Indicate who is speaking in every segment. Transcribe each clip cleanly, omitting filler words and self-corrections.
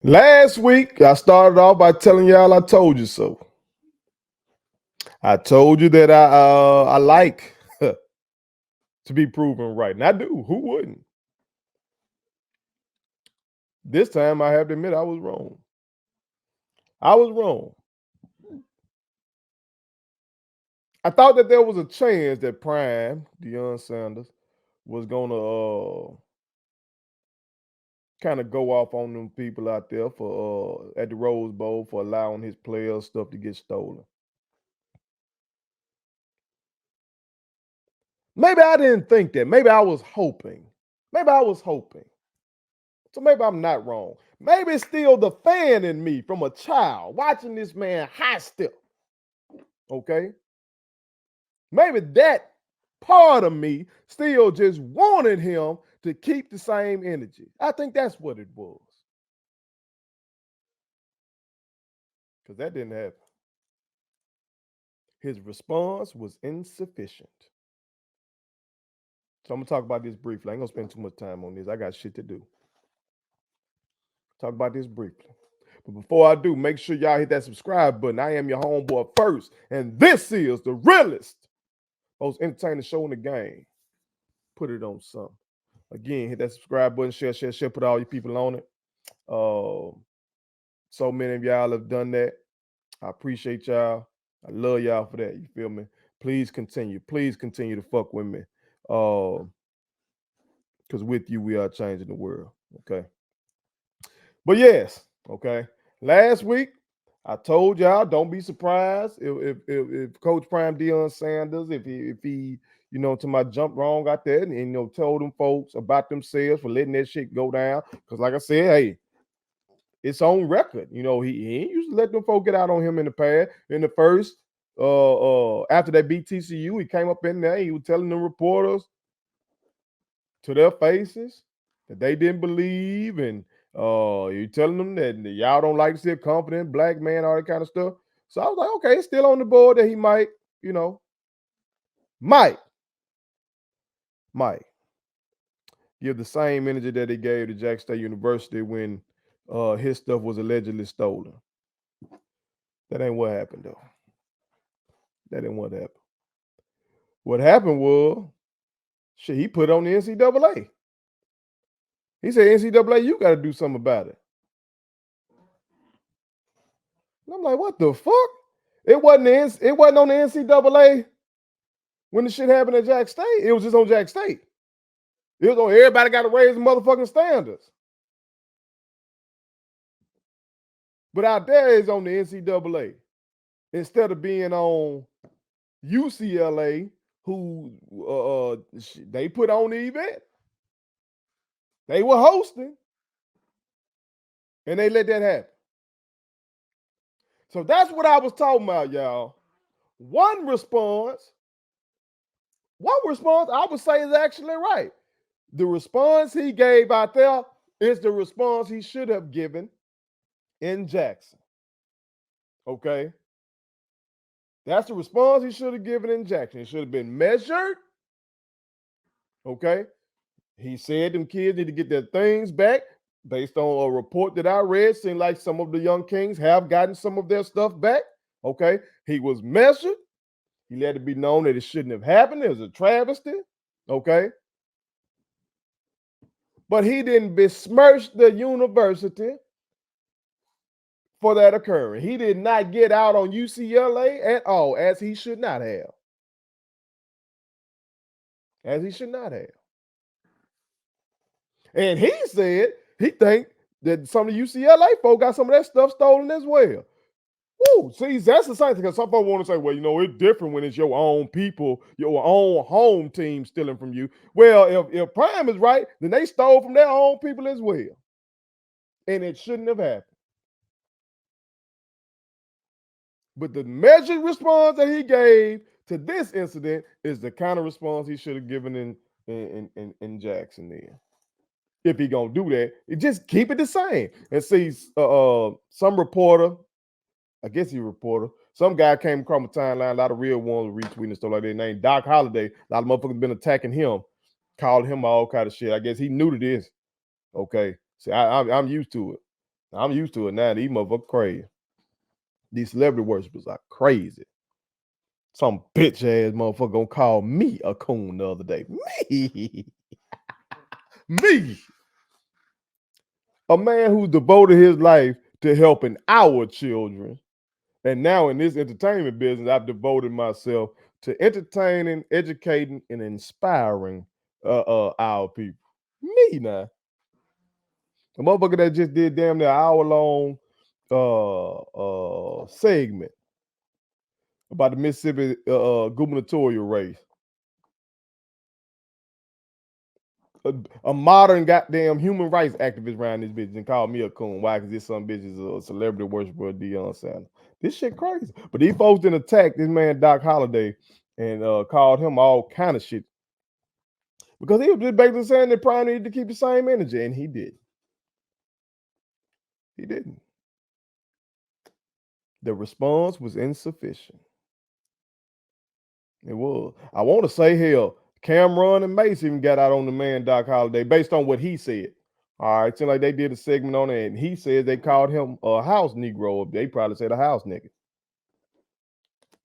Speaker 1: Last week, I started off by telling y'all I told you so. I told you that I like to be proven right, and I do. Who wouldn't? This time, I have to admit I was wrong. I was wrong. I thought that there was a chance that Prime Deion Sanders was gonna kind of go off on them people out there for at the Rose Bowl for allowing his players stuff to get stolen. Maybe I didn't think that. Maybe I was hoping. Maybe I was hoping. So maybe I'm not wrong. Maybe it's still the fan in me from a child watching this man high step. Okay. Maybe that part of me still just wanted him to keep the same energy. I think that's what it was. Because that didn't happen. His response was insufficient. So I'm gonna talk about this briefly. I ain't gonna spend too much time on this. I got shit to do. Talk about this briefly. But before I do, make sure y'all hit that subscribe button. I am your homeboy first, and this is the realest, most entertaining show in the game. Put it on something. Again, hit that subscribe button, share, put all your people on it. So many of y'all have done that. I appreciate y'all. I love y'all for that. You feel me? Please continue. Please continue to fuck with me. Because with you, we are changing the world. Okay. But yes, okay. Last week, I told y'all don't be surprised if Coach Prime Deion Sanders, if he to my jump wrong out there and told them folks about themselves for letting that shit go down. Because like I said, hey, it's on record. He ain't used to let them folk get out on him in the past. In the first, after they beat TCU, he came up in there. He was telling the reporters to their faces that they didn't believe, and you telling them that y'all don't like to see a confident black man, all that kind of stuff. So I was like, okay, it's still on the board that he might give the same energy that he gave to Jack State University when his stuff was allegedly stolen. That ain't what happened, though. That ain't what happened. What happened was, shit, he put on the NCAA. He said, NCAA, you got to do something about it. And I'm like, what the fuck? It wasn't on the NCAA when the shit happened at Jack State. It was just on Jack State. It was on everybody got to raise the motherfucking standards. But out there is on the NCAA instead of being on UCLA, who they put on the event. They were hosting, and they let that happen. So that's what I was talking about, y'all. One response, I would say is actually right. The response he gave out there is the response he should have given in Jackson. Okay? That's the response he should have given in Jackson. It should have been measured. Okay? He said them kids need to get their things back based on a report that I read. Seemed like some of the young kings have gotten some of their stuff back. Okay? He was measured. He let it be known that it shouldn't have happened. It was a travesty. Okay? But he didn't besmirch the university for that occurring. He did not get out on UCLA at all, as he should not have. As he should not have. And he said he think that some of the UCLA folk got some of that stuff stolen as well. Woo, see, that's the same thing. Because some folks want to say, well, it's different when it's your own people, your own home team stealing from you. Well, if Prime is right, then they stole from their own people as well. And it shouldn't have happened. But the measured response that he gave to this incident is the kind of response he should have given in Jackson then. If he gonna do that, just keep it the same. And see, some reporter, I guess he a reporter, some guy came across my timeline, a lot of real ones retweeting and stuff like that, named Doc Holliday. A lot of motherfuckers been attacking him, calling him all kind of shit. I guess he knew to this. Okay, see, I'm used to it. I'm used to it now. These motherfuckers crazy. These celebrity worshippers are crazy. Some bitch ass motherfucker gonna call me a coon the other day. Me. Me. A man who devoted his life to helping our children. And now in this entertainment business, I've devoted myself to entertaining, educating, and inspiring our people. Me now. The motherfucker that just did damn near hour-long segment about the Mississippi gubernatorial race. A modern goddamn human rights activist around this bitch and called me a coon. Why? Because this some bitch is a celebrity worshiper of Deion Sanders. This shit crazy. But these folks didn't attack this man Doc Holliday and called him all kind of shit. Because he was just basically saying that Prime needed to keep the same energy, and he did. He didn't. The response was insufficient. It was. I want to say, hell, Cameron and Mace even got out on the man Doc Holliday based on what he said. All right, seems like they did a segment on it, and he said they called him a house Negro. They probably said a house nigga.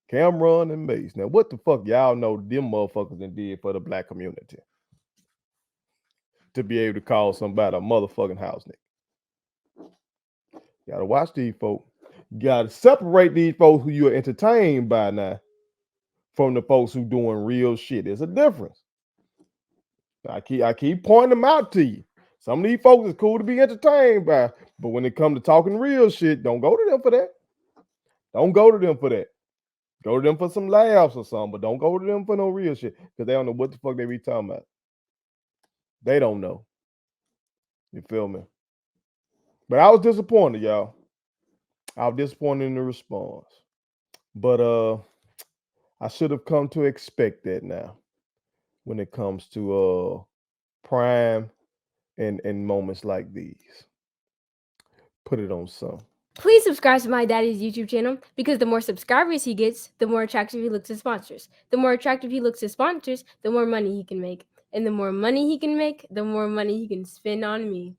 Speaker 1: Cameron and Mace. Now, what the fuck y'all know them motherfuckers and did for the black community to be able to call somebody a motherfucking house nigga? You gotta watch these folks. You gotta separate these folks who you're entertained by now from the folks who doing real shit. There's a difference. I keep pointing them out to you. Some of these folks is cool to be entertained by, but when it comes to talking real shit, don't go to them for that. Don't go to them for that. Go to them for some laughs or something, but don't go to them for no real shit because they don't know what the fuck they be talking about. They don't know. You feel me? But I was disappointed, y'all. I was disappointed in the response. But I should have come to expect that now when it comes to Prime and moments like these. Put it on some.
Speaker 2: Please subscribe to my daddy's YouTube channel because the more subscribers he gets, the more attractive he looks to sponsors. The more attractive he looks to sponsors, the more money he can make. And the more money he can make, the more money he can spend on me.